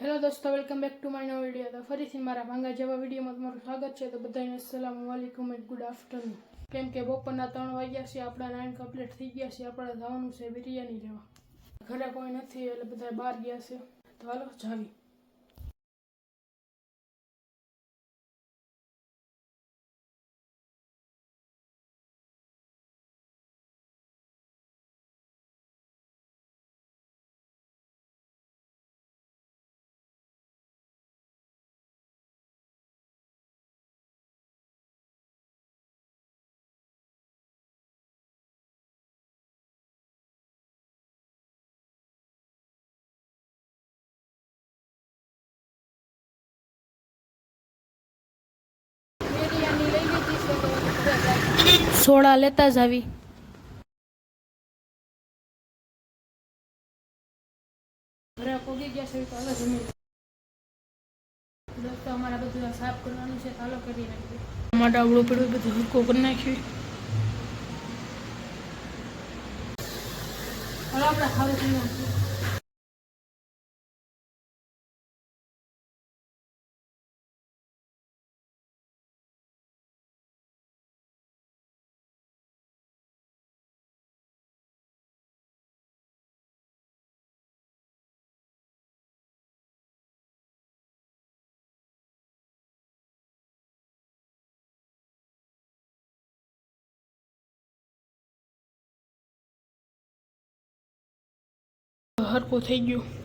Hello દોસ્તો, welcome back to my નવો video. તો ફરીથી મારા ભાંગા જેવા વિડીયોમાં તમારું સ્વાગત છે. તો બધાને અસલામુ અલૈકુમ એન્ડ ગુડ આફ્ટરનૂન. કેમ કે બપોરના 3 વાગ્યા છે, આપણા 9 કમ્પ્લીટ થઈ ગયા છે. આપણે જવાનું છે બિરયાની લેવા. ઘરે કોઈ નથી એટલે બધા બહાર ગયા છે. તો હાલો જાવી. બિરયાની લઈ લીધી છે તો સોડા લેતા જ આવી. ઘરે પોગી ગયા છે તો હાલો જમી. દોસ્તો અમારા બધું સાફ કરવાનું છે, ચાલો કરી નાખીએ. માટે આવડું પડ્યું બધું હરકો કરી નાખ્યું. હાલો આપણે ખાવું કરી નાખીએ. હરકું થઈ ગયું.